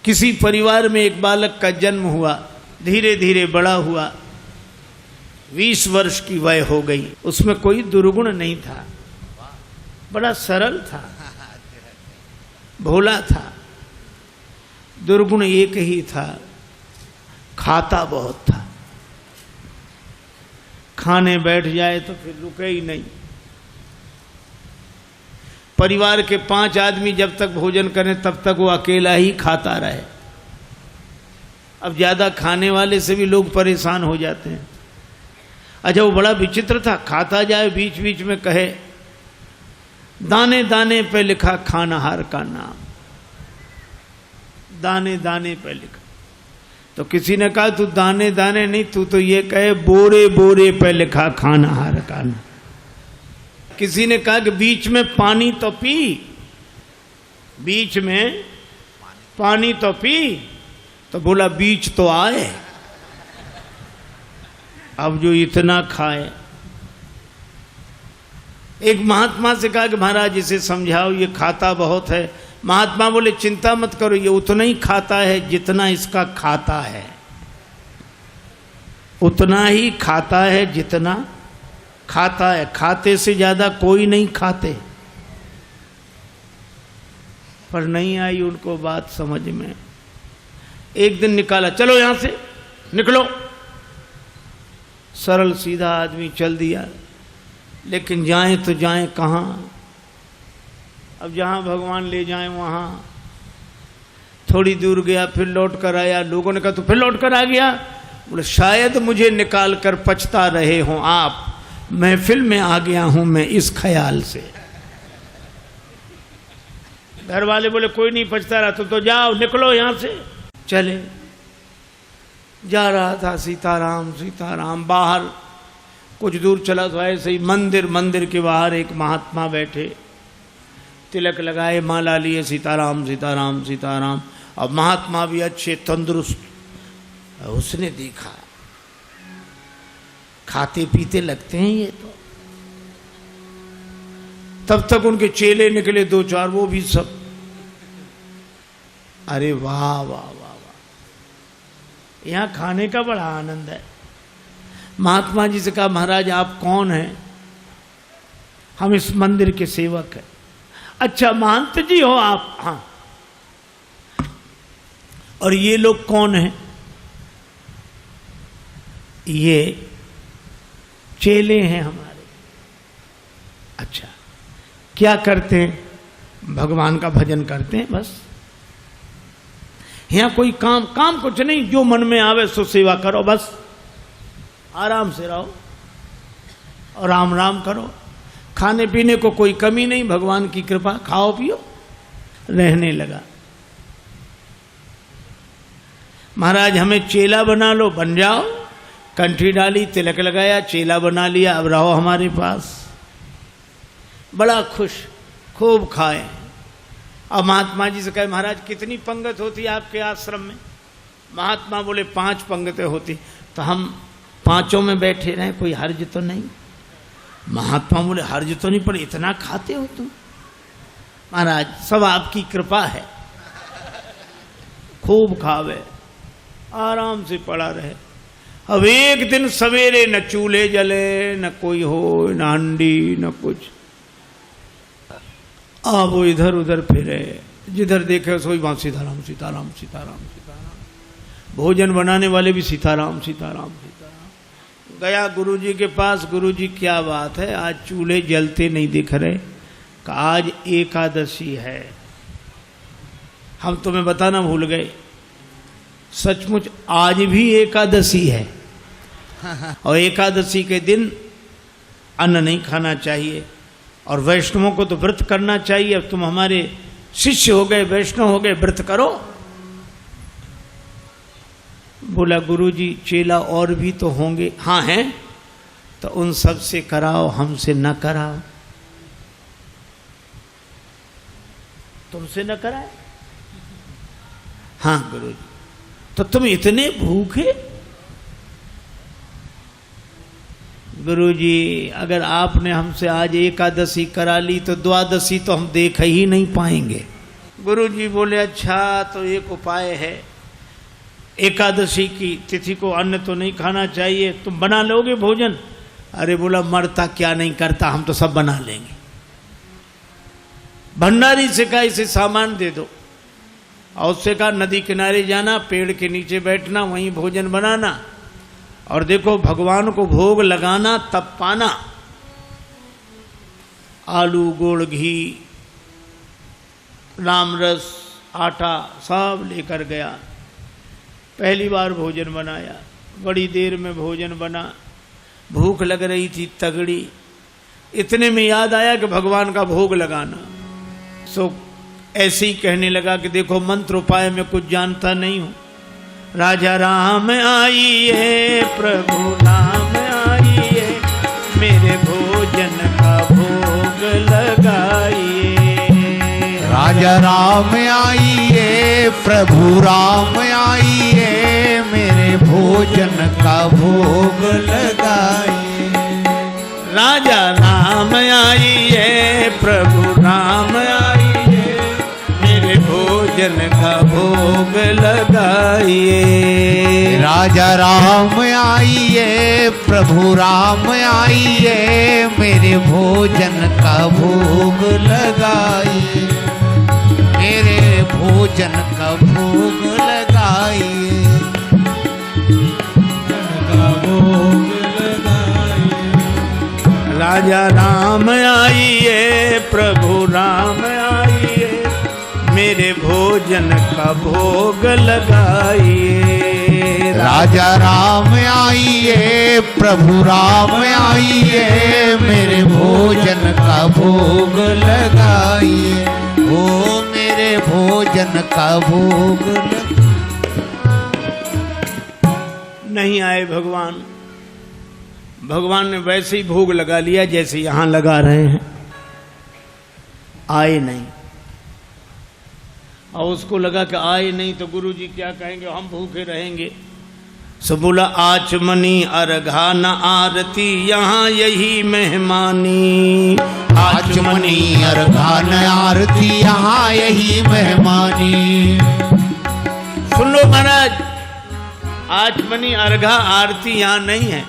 किसी परिवार में एक बालक का जन्म हुआ, धीरे धीरे बड़ा हुआ, 20 वर्ष की वय हो गई। उसमें कोई दुर्गुण नहीं था, बड़ा सरल था, भोला था। दुर्गुण एक ही था, खाता बहुत था। खाने बैठ जाए तो फिर रुके ही नहीं। परिवार के 5 आदमी जब तक भोजन करें तब तक वो अकेला ही खाता रहे। अब ज्यादा खाने वाले से भी लोग परेशान हो जाते हैं। अच्छा, वो बड़ा विचित्र था, खाता जाए बीच बीच में कहे दाने दाने पे लिखा खानाहार का नाम, दाने दाने पे लिखा। तो किसी ने कहा तू दाने दाने नहीं, तू तो ये कहे बोरे बोरे पे लिखा खानाहार का नाम। किसी ने कहा कि बीच में पानी तो पी, बीच में पानी तो पी, तो बोला बीच तो आए। अब जो इतना खाए। एक महात्मा से कहा कि महाराज इसे समझाओ, ये खाता बहुत है। महात्मा बोले चिंता मत करो, ये उतना ही खाता है जितना इसका खाता है, उतना ही खाता है जितना खाता है। खाते से ज्यादा कोई नहीं खाते। पर नहीं आई उनको बात समझ में। एक दिन निकाला, चलो यहां से निकलो। सरल सीधा आदमी चल दिया, लेकिन जाएं तो जाएं कहां। अब जहां भगवान ले जाएं वहां। थोड़ी दूर गया, फिर लौट कर आया। लोगों ने कहा तू फिर लौट कर आ गया? बोले शायद मुझे निकाल कर पछता रहे हों आप, महफिल में आ गया हूं मैं इस ख्याल से। घर वाले बोले कोई नहीं पछता रहा, तो जाओ निकलो यहां से। चले, जा रहा था सीताराम सीताराम। बाहर कुछ दूर चला तो ऐसे ही मंदिर के बाहर एक महात्मा बैठे, तिलक लगाए, माला लिए, सीताराम सीताराम सीताराम। अब महात्मा भी अच्छे तंदुरुस्त। उसने देखा खाते पीते लगते हैं ये तो। तब तक उनके चेले निकले 2-4, वो भी सब। अरे वाह वाह वाह वाह, यहां खाने का बड़ा आनंद है। महात्मा जी से कहा महाराज आप कौन हैं? हम इस मंदिर के सेवक हैं। अच्छा महंत जी हो आप? हाँ। और ये लोग कौन हैं? ये चेले हैं हमारे। अच्छा, क्या करते हैं? भगवान का भजन करते हैं बस। यहां कोई काम कुछ नहीं, जो मन में आवे सो सेवा करो बस। आराम से रहो और राम राम करो। खाने पीने को कोई कमी नहीं, भगवान की कृपा, खाओ पियो। रहने लगा। महाराज हमें चेला बना लो, बन जाओ। कंठी डाली, तिलक लगाया, चेला बना लिया, अब रहो हमारे पास। बड़ा खुश, खूब खाए। अब महात्मा जी से कहे महाराज कितनी पंगत होती है आपके आश्रम में? महात्मा बोले 5 पंगतें होती। तो हम 5 में बैठे रहे, कोई हर्ज तो नहीं? महात्मा बोले हर्ज तो नहीं, पर इतना खाते हो तुम? महाराज सब आपकी कृपा है। खूब खावे, आराम से पड़ा रहे। अब एक दिन सवेरे न चूल्हे जले, न कोई हो, न हंडी, न कुछ। अब वो इधर उधर फिरे, जिधर देखे सोई वहां सीताराम सीताराम सीताराम सीताराम। भोजन बनाने वाले भी सीताराम सीताराम सीताराम। गया गुरुजी के पास, गुरुजी क्या बात है, आज चूल्हे जलते नहीं दिख रहे? आज एकादशी है। हम तुम्हें बताना भूल गए, सचमुच आज भी एकादशी है। और एकादशी के दिन अन्न नहीं खाना चाहिए, और वैष्णवों को तो व्रत करना चाहिए। अब तुम हमारे शिष्य हो गए, वैष्णव हो गए, व्रत करो। बोला गुरुजी चेला और भी तो होंगे? हाँ हैं। तो उन सब से कराओ, हमसे न कराओ। तुमसे न कराए? हाँ गुरुजी। तो तुम इतने भूखे? गुरुजी अगर आपने हमसे आज एकादशी करा ली तो द्वादशी तो हम देख ही नहीं पाएंगे। गुरु जी बोले अच्छा तो एक उपाय है, एकादशी की तिथि को अन्न तो नहीं खाना चाहिए, तुम बना लोगे भोजन? अरे बोला मरता क्या नहीं करता, हम तो सब बना लेंगे। भंडारी से कहा इसे सामान दे दो, और उससे कहा नदी किनारे जाना, पेड़ के नीचे बैठना, वहीं भोजन बनाना, और देखो भगवान को भोग लगाना तब पाना। आलू, गुड़, घी, रामरस, आटा सब लेकर गया। पहली बार भोजन बनाया, बड़ी देर में भोजन बना, भूख लग रही थी तगड़ी। इतने में याद आया कि भगवान का भोग लगाना। सो ऐसे ही कहने लगा कि देखो मंत्र उपाय में कुछ जानता नहीं हूं। राजा राम आइए, प्रभु नाम आइए, मेरे भोजन का भोग लगाइए। राजा राम आइए, प्रभु राम आइए, मेरे भोजन का भोग लगाइए। राजा राम आइए, प्रभु राम आइए, मेरे भोजन का भोग लगाइए। राजा राम आइए, प्रभु राम आइए, मेरे भोजन का भोग लगाइए। मेरे भोजन का भोग लगाइए। राजा राम आइए, प्रभु राम आइए, मेरे भोजन का भोग लगाइए। राजा राम आइए, प्रभु राम आइए, मेरे भोजन का भोग लगाइए। ओ मेरे भोजन का भोग नहीं आए भगवान। भगवान ने वैसे ही भोग लगा लिया जैसे यहां लगा रहे हैं, आए नहीं। और उसको लगा कि आए नहीं तो गुरु जी क्या कहेंगे, हम भूखे रहेंगे। सो बोला आचमनी अर्घा न आरती, यहाँ यही मेहमानी। आचमनी अर्घा न आरती, यहाँ यही मेहमानी। सुन लो महाराज, आचमनी अर्घा आरती यहाँ नहीं है।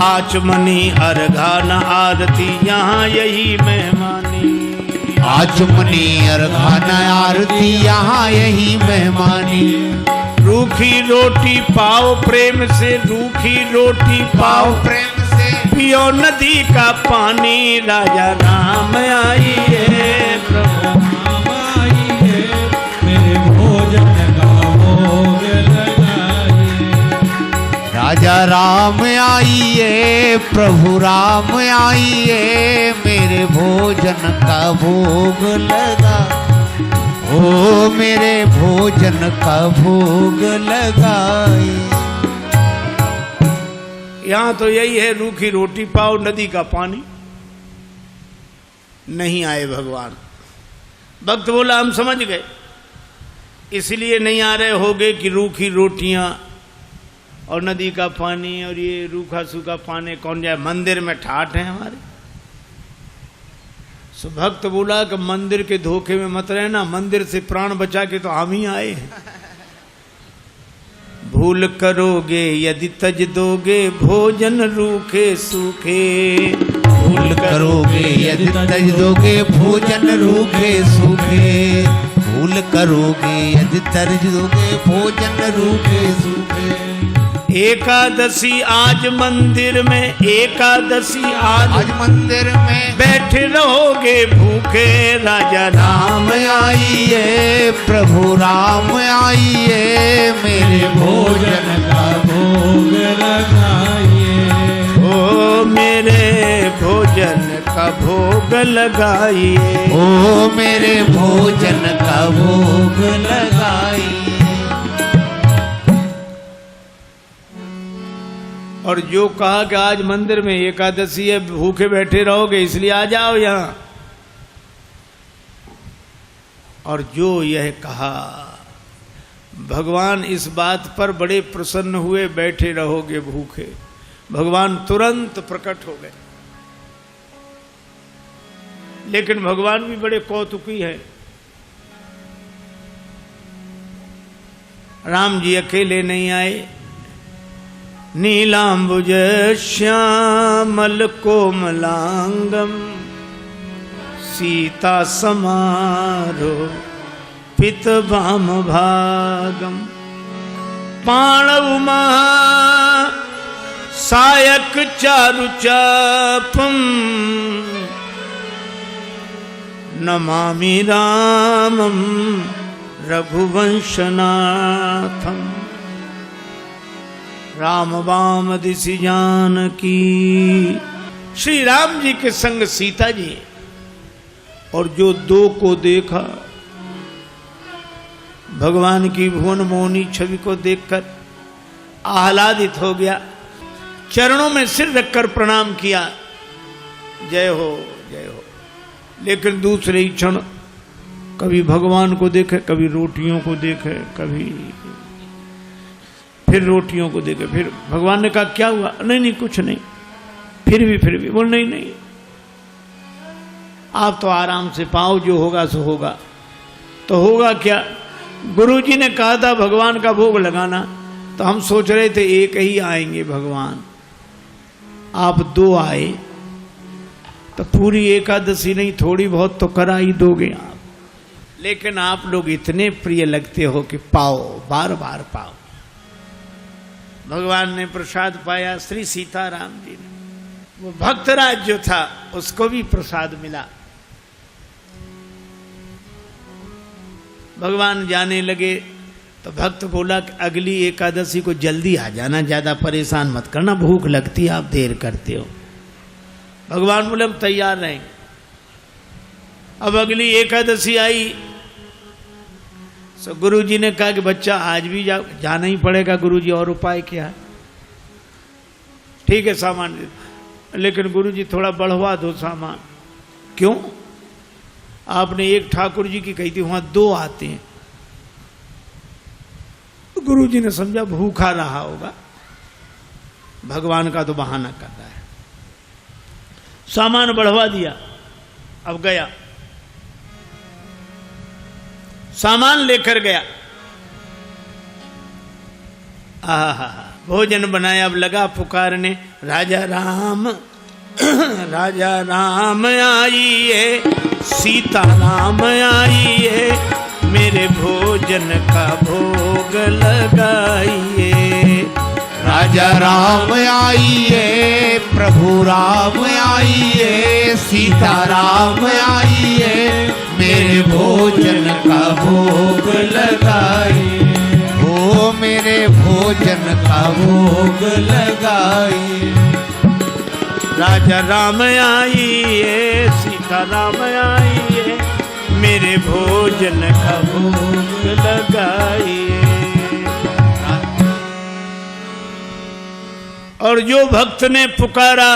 आचमनी अर्घा न आरती, यहाँ यही मेहमानी। आचमनी अर्घा न आरती, यहाँ यही मेहमानी। रूखी रोटी पाओ प्रेम से, रूखी रोटी पाओ प्रेम से, पियो नदी का पानी। राजा राम आइए, प्रभु राम आइए, मेरे भोजन का भोग लगाइए। राजा राम आइए, प्रभु राम आइए, मेरे भोजन का भोग लगा। ओ मेरे भोजन का भोग लगाए। यहाँ तो यही है, रूखी रोटी पाओ नदी का पानी। नहीं आए भगवान। भक्त बोला हम समझ गए, इसलिए नहीं आ रहे होगे कि रूखी रोटियां और नदी का पानी और ये रूखा सूखा पानी कौन जाए, मंदिर में ठाठ है हमारे। सो भक्त बोला कि मंदिर के धोखे में मत रहना, मंदिर से प्राण बचा के तो हम ही आए हैं। भूल करोगे यदि तज दोगे, भोजन रूखे सूखे। भूल करोगे यदि तज दोगे, भोजन रूखे सूखे। भूल करोगे यदि तज दोगे, भोजन रूखे सूखे। एकादशी आज मंदिर में, एकादशी आज मंदिर में, बैठे रहोगे भूखे। राजा राम आइए, प्रभु राम आइए, मेरे भोजन का भोग लगाइए। ओ मेरे भोजन का भोग लगाइए। ओ मेरे भोजन का भोग लगाइए। और जो कहा कि आज मंदिर में एकादशी है, भूखे बैठे रहोगे इसलिए आ जाओ यहां। और जो यह कहा, भगवान इस बात पर बड़े प्रसन्न हुए, बैठे रहोगे भूखे। भगवान तुरंत प्रकट हो गए। लेकिन भगवान भी बड़े कौतुकी है। राम जी अकेले नहीं आए, नीलांबुज श्यामल कोमलांगम सीता समारो पित भाम भागम पाणव महा सायक चारु चापम नमामि रामम रघुवंशनाथम। राम वाम दिशि जानकी, श्री राम जी के संग सीता जी, और जो दो को देखा, भगवान की भुवन मोहनी छवि को देखकर आह्लादित हो गया, चरणों में सिर रखकर प्रणाम किया, जय हो जय हो। लेकिन दूसरे ही क्षण कभी भगवान को देखे, कभी रोटियों को देखे, कभी फिर रोटियों को देखे। फिर भगवान ने कहा क्या हुआ? नहीं नहीं कुछ नहीं। फिर भी बोल नहीं नहीं, आप तो आराम से पाओ, जो होगा सो होगा। तो होगा क्या? गुरुजी ने कहा था भगवान का भोग लगाना, तो हम सोच रहे थे एक ही आएंगे भगवान, आप दो आए, तो पूरी एकादशी नहीं थोड़ी बहुत तो करा ही दोगे आप। लेकिन आप लोग इतने प्रिय लगते हो कि पाओ, बार बार पाओ। भगवान ने प्रसाद पाया, श्री सीताराम जी ने। वो भक्तराज जो था उसको भी प्रसाद मिला। भगवान जाने लगे तो भक्त बोला कि अगली एकादशी को जल्दी आ जाना, ज्यादा परेशान मत करना, भूख लगती है, आप देर करते हो। भगवान बोले हम तैयार रहेंगे। अब अगली एकादशी आई तो गुरुजी ने कहा कि बच्चा आज भी जाना ही पड़ेगा गुरुजी, और उपाय क्या है? ठीक है सामान, लेकिन गुरुजी थोड़ा बढ़वा दो सामान। क्यों? आपने एक ठाकुर जी की कही थी, वहां दो आते हैं। गुरुजी ने समझा भूखा रहा होगा, भगवान का तो बहाना कर रहा है। सामान बढ़वा दिया। अब गया, सामान लेकर गया, भोजन बनाया। अब लगा पुकारने, राजा राम राजा राम आइए, सीता राम आइए, मेरे भोजन का भोग लगाइए। राजा राम आइए, प्रभु राम आइए, सीता राम आइए, मेरे भोजन का भोग लगाइए। हो मेरे भोजन का भोग लगाइए। राजा राम आइए, सीता राम आइए, मेरे भोजन का भोग लगाइए। और जो भक्त ने पुकारा,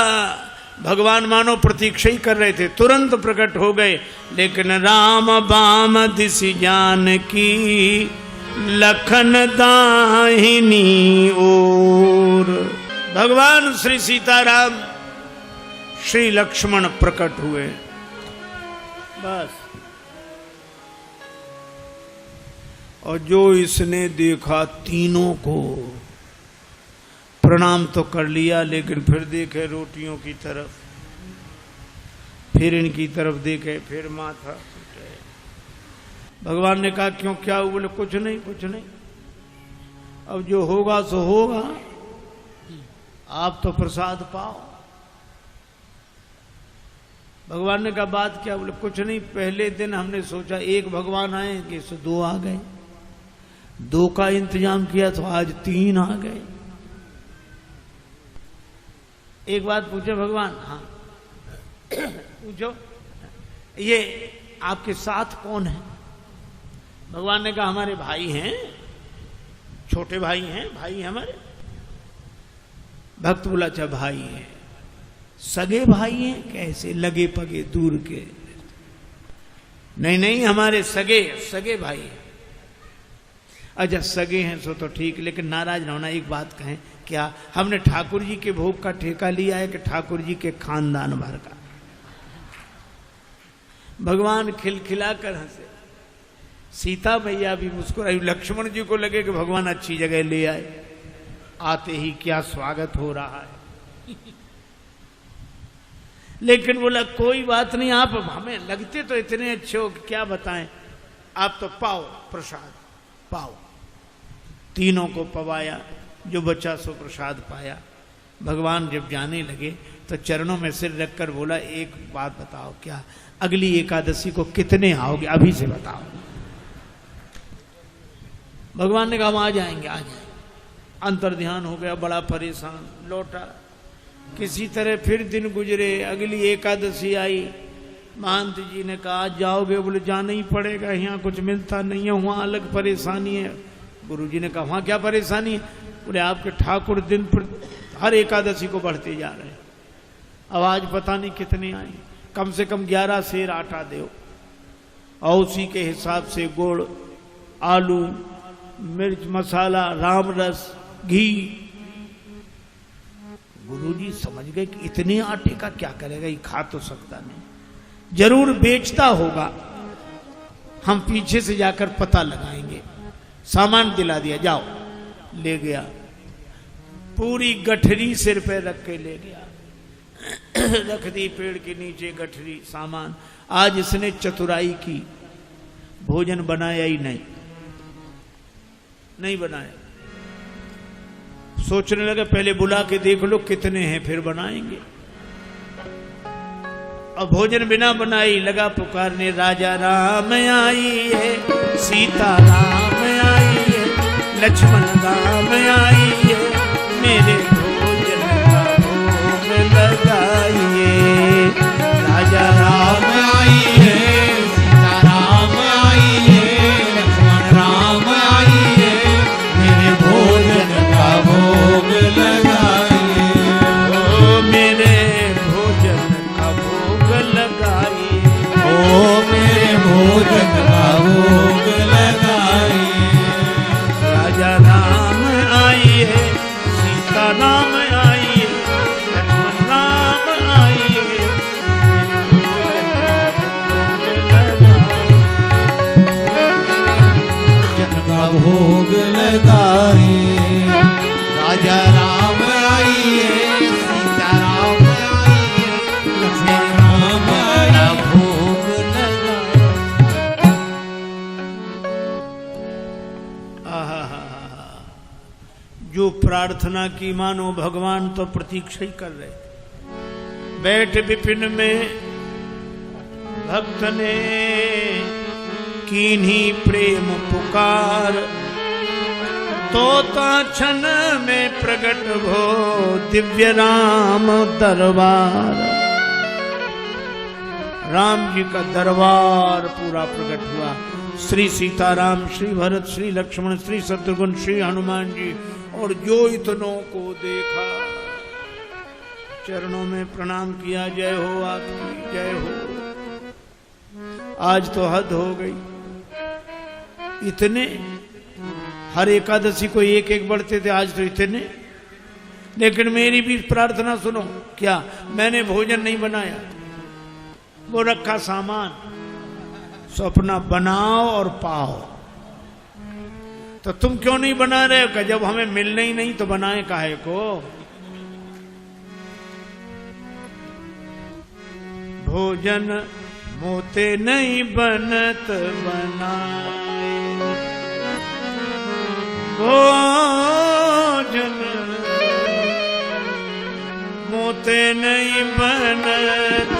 भगवान मानो प्रतीक्षा ही कर रहे थे, तुरंत प्रकट हो गए। लेकिन राम बाम दिशि जानकी, लखन दाहिनी ओर। भगवान श्री सीताराम श्री लक्ष्मण प्रकट हुए। बस, और जो इसने देखा तीनों को प्रणाम तो कर लिया, लेकिन फिर देखे रोटियों की तरफ, फिर इनकी तरफ देखे, फिर माथा। भगवान ने कहा क्यों, क्या हुआ? बोले कुछ नहीं कुछ नहीं, अब जो होगा सो होगा, आप तो प्रसाद पाओ। भगवान ने कहा बात क्या? बोले कुछ नहीं, पहले दिन हमने सोचा एक भगवान आएंगे, सो दो आ गए, दो का इंतजाम किया तो आज तीन आ गए। एक बात पूछे भगवान? हाँ पूछो, ये आपके साथ कौन है? भगवान ने कहा हमारे भाई हैं, छोटे भाई हैं, भाई हमारे। भक्त बोला अच्छा भाई हैं, सगे भाई हैं? कैसे? लगे पगे दूर के? नहीं नहीं, हमारे सगे सगे भाई हैं। अच्छा सगे हैं सो तो ठीक, लेकिन नाराज ना होना, एक बात कहें, क्या हमने ठाकुर जी के भोग का ठेका लिया है कि ठाकुर जी के खानदान भर का? भगवान खिलखिला कर हंसे, सीता मैया भी मुस्कुराई। लक्ष्मण जी को लगे कि भगवान अच्छी जगह ले आए, आते ही क्या स्वागत हो रहा है। लेकिन बोला कोई बात नहीं, आप हमें लगते तो इतने अच्छे हो कि क्या बताएं, आप तो पाओ प्रसाद पाओ। तीनों को पवाया, जो बचा सो प्रसाद पाया। भगवान जब जाने लगे तो चरणों में सिर रखकर बोला एक बात बताओ, क्या अगली एकादशी को कितने आओगे, अभी से बताओ। भगवान ने कहा हम आ जाएंगे आ जाएंगे। अंतर्ध्यान हो गया, बड़ा परेशान लौटा। किसी तरह फिर दिन गुजरे, अगली एकादशी आई। महंत जी ने कहा आज जाओगे, बोले जाना ही पड़ेगा, यहाँ कुछ मिलता नहीं है, वहाँ अलग परेशानी है। गुरु जी ने कहा वहाँ क्या परेशानी है, बोले आपके ठाकुर दिन पर हर एकादशी को बढ़ते जा रहे हैं, अब आज पता नहीं कितने आए, कम से कम 11 सेर आटा दो, और उसी के हिसाब से गुड़, आलू, मिर्च मसाला, राम रस, घी। गुरुजी समझ गए कि इतने आटे का क्या करेगा, ये खा तो सकता नहीं, जरूर बेचता होगा, हम पीछे से जाकर पता लगाएंगे। सामान दिला दिया, जाओ। ले गया, पूरी गठरी सिर पे रख के ले गया, रख दी पेड़ के नीचे गठरी सामान। आज इसने चतुराई की, भोजन बनाया ही नहीं बनाया। सोचने लगे पहले बुला के देख लो कितने हैं फिर बनाएंगे। अब भोजन बिना बनाई लगा पुकारने, राजा राम आइए, सीता राम आइए, लक्ष्मण राम आइए, मेरे भोजन का भोग लगाइए। राजा राम आइए, सीता राम आइए, लक्ष्मण राम आइए, मेरे भोजन का भोग लगाइए। ओ मेरे भोजन का भोग लगाइए, ओ मेरे भोजन का भोग लगाइए। राजा राम आइए, सीता राम आइए, लक्ष्मण राम आइए, भोजन का भोग लगाइए। राजा राम आइए, सीता राम आइए, लक्ष्मण राम आइए, भोग लगाइए। जो प्रार्थना की मानो भगवान तो प्रतीक्षा ही कर रहे थे। बैठ विपिन में भक्त ने कीन्ही प्रेम पुकार, तोता क्षण में प्रकट हो दिव्य राम दरबार। राम जी का दरबार पूरा प्रकट हुआ। श्री सीताराम, श्री भरत, श्री लक्ष्मण, श्री शत्रुघ्न, श्री हनुमान जी, और जो इतनों को देखा चरणों में प्रणाम किया, जय हो आपकी जय हो। आज तो हद हो गई, इतने हर एकादशी को एक एक बढ़ते थे, आज तो इतने। लेकिन मेरी भी प्रार्थना सुनो, क्या मैंने भोजन नहीं बनाया, वो रखा सामान, सो अपना बनाओ और पाओ। तो तुम क्यों नहीं बना रहे हो, जब हमें मिलना ही नहीं तो बनाए काहे को। भोजन मोते नहीं बनत बनाए, भोजन मोते नहीं बनत।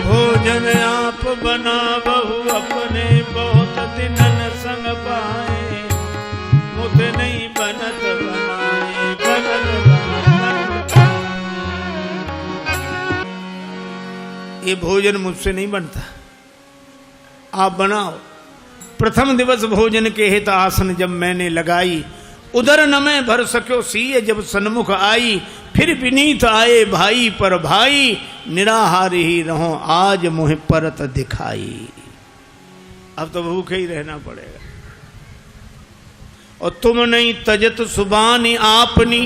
भोजन आप बना बहु अपने, बहुत दिनन संग पाए, मुझे नहीं बनत बनाए, बनत बनाए। ये भोजन मुझसे नहीं बनता, आप बनाओ। प्रथम दिवस भोजन के हित आसन जब मैंने लगाई, उधर न मैं भर सक्यो सीए जब सन्मुख आई। फिर विनीत आए भाई पर भाई, निराहार ही रहो आज मुझे परत दिखाई। अब तो भूखे ही रहना पड़ेगा। और तुम नहीं तजत सुबानी आपनी,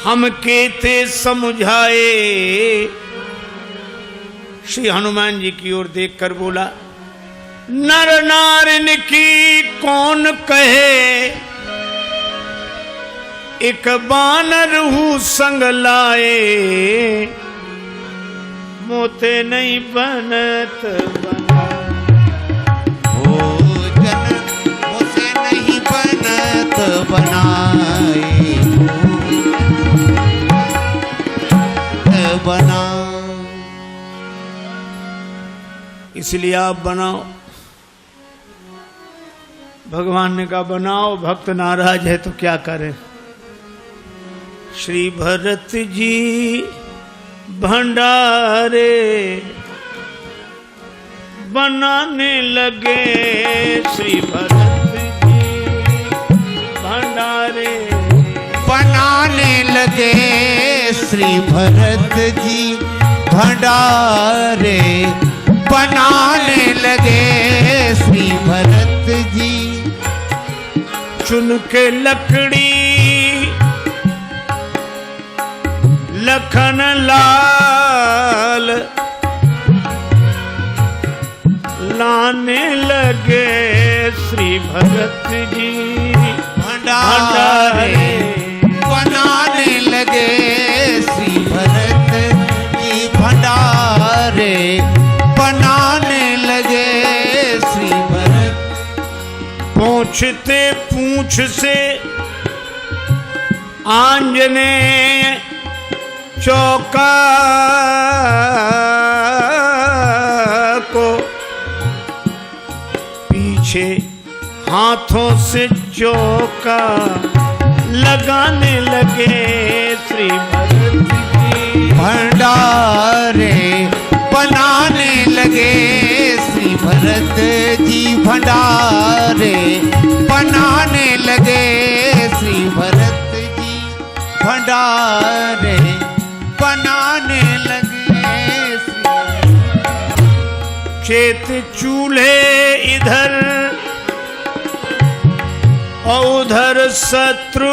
हम केते समझाए। श्री हनुमान जी की ओर देखकर बोला, नर नारिन की कौन कहे, एक बानर हूँ संग लाए। मोते नहीं बनत बना, भोजन मोसे नहीं बनत बनाए। बना इसलिए आप बनाओ। भगवान ने कहा बनाओ, भक्त नाराज है तो क्या करें। श्री भरत जी भंडारे बनाने लगे, श्री भरत जी भंडारे बनाने लगे। श्री भरत जी भंडारे बनाने लगे। श्री भरत जी चुन के लकड़ी लखन लाल लाने लगे। श्री भरत जी भंडारे बनाने लगे। श्री भरत जी भंडारे बनाने लगे। श्री भरत पूछते पूछ से आंजनेय चौका को पीछे हाथों से चौका लगाने लगे। श्री भरत जी भंडारे बनाने लगे। श्री भरत जी भंडारे बनाने लगे। श्री भरत जी भंडारे बनाने लगे। चेत चूल्हे इधर और उधर शत्रुघ्न,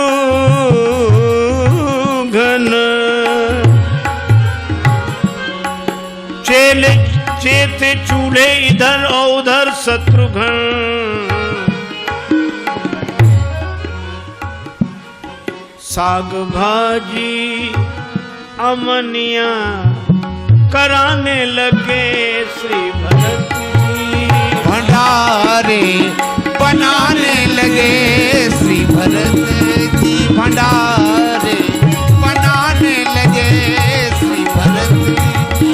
चेत चूल्हे इधर और उधर शत्रुघ्न। साग भाजी अमनिया कराने लगे। श्री भरत जी भंडारे बनाने लगे। श्री भरत जी भंडारे बनाने लगे। श्री भरत जी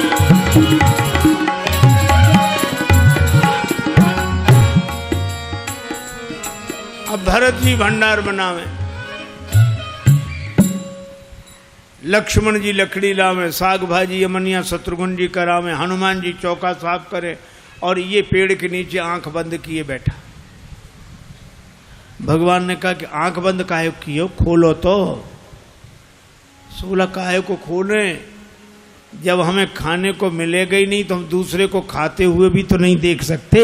अब भरत जी भंडार बनावे, लक्ष्मण जी लकड़ी लावे, साग भाजी अमनिया शत्रुघ्न जी करावे, हनुमान जी चौका साफ करे, और ये पेड़ के नीचे आंख बंद किए बैठा। भगवान ने कहा कि आंख बंद काहे कियो, खोलो तो। सोला काहे को खोले, जब हमें खाने को मिलेगा ही नहीं तो हम दूसरे को खाते हुए भी तो नहीं देख सकते।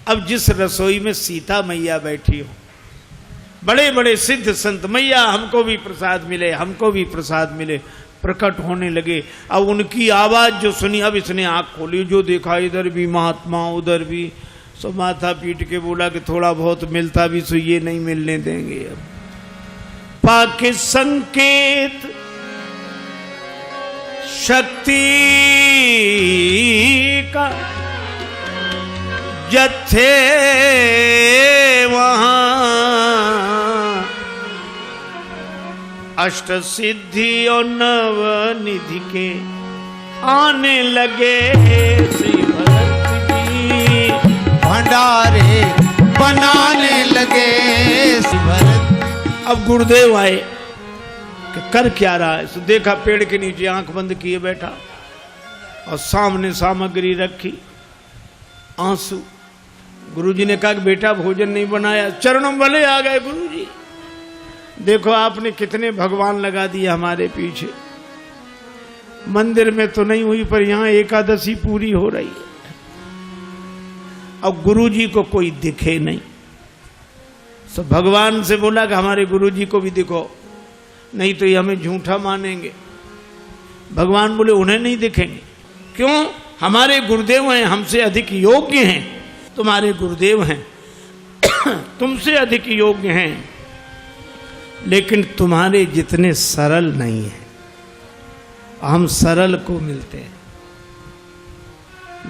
अब जिस रसोई में सीता मैया बैठी हो, बड़े बड़े सिद्ध संत मैया हमको भी प्रसाद मिले, हमको भी प्रसाद मिले, प्रकट होने लगे। अब उनकी आवाज जो सुनी, अब इसने आंख खोली, जो देखा इधर भी महात्मा उधर भी, सो माथा पीट के बोला कि थोड़ा बहुत मिलता भी सो ये नहीं मिलने देंगे। अब पाके संकेत शक्ति का जत्थे वहां अष्ट सिद्धि और नव निधि के आने लगे। श्री भरत जी भंडारे बनाने लगे। श्री भरत अब गुरुदेव आए कि कर क्या रहा है। तो देखा पेड़ के नीचे आंख बंद किए बैठा और सामने सामग्री रखी, आंसू। गुरुजी ने कहा कि बेटा भोजन नहीं बनाया। चरणों वाले आ गए गुरुजी, देखो आपने कितने भगवान लगा दिए हमारे पीछे। मंदिर में तो नहीं हुई पर यहाँ एकादशी पूरी हो रही है। और गुरु जी को कोई दिखे नहीं। तो भगवान से बोला कि हमारे गुरु जी को भी दिखो, नहीं तो ये हमें झूठा मानेंगे। भगवान बोले उन्हें नहीं दिखेंगे। क्यों? हमारे गुरुदेव हैं, हमसे अधिक योग्य हैं। तुम्हारे गुरुदेव हैं तुमसे अधिक योग्य हैं, लेकिन तुम्हारे जितने सरल नहीं हैं। हम सरल को मिलते हैं।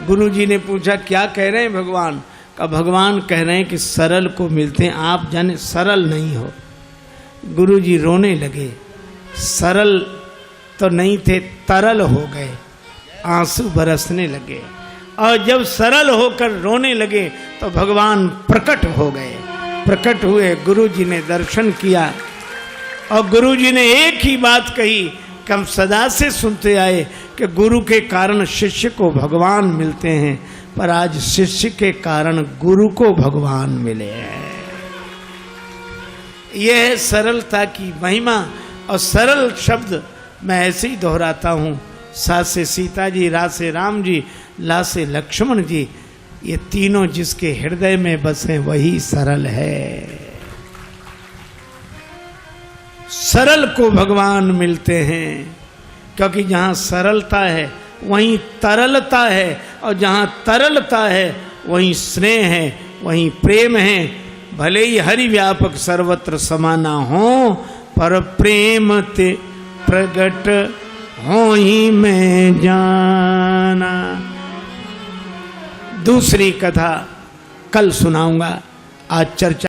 गुरु जी ने पूछा क्या कह रहे हैं भगवान? का भगवान कह रहे हैं कि सरल को मिलते हैं, आप जाने सरल नहीं हो। गुरु जी रोने लगे। सरल तो नहीं थे, तरल हो गए, आंसू बरसने लगे। और जब सरल होकर रोने लगे तो भगवान प्रकट हो गए। प्रकट हुए, गुरु जी ने दर्शन किया और गुरु जी ने एक ही बात कही कि हम सदा से सुनते आए कि गुरु के कारण शिष्य को भगवान मिलते हैं, पर आज शिष्य के कारण गुरु को भगवान मिले हैं। यह है सरलता की महिमा। और सरल शब्द मैं ऐसे ही दोहराता हूँ। सा से सीता जी, रा से राम जी, ला से लक्ष्मण जी, ये तीनों जिसके हृदय में बसे वही सरल है। सरल को भगवान मिलते हैं, क्योंकि जहाँ सरलता है वहीं तरलता है, और जहाँ तरलता है वहीं स्नेह है, वहीं प्रेम है। भले ही हरि व्यापक सर्वत्र समाना हो, पर प्रेम ते प्रगट हो ही मैं जाना। दूसरी कथा कल सुनाऊंगा। आज चर्चा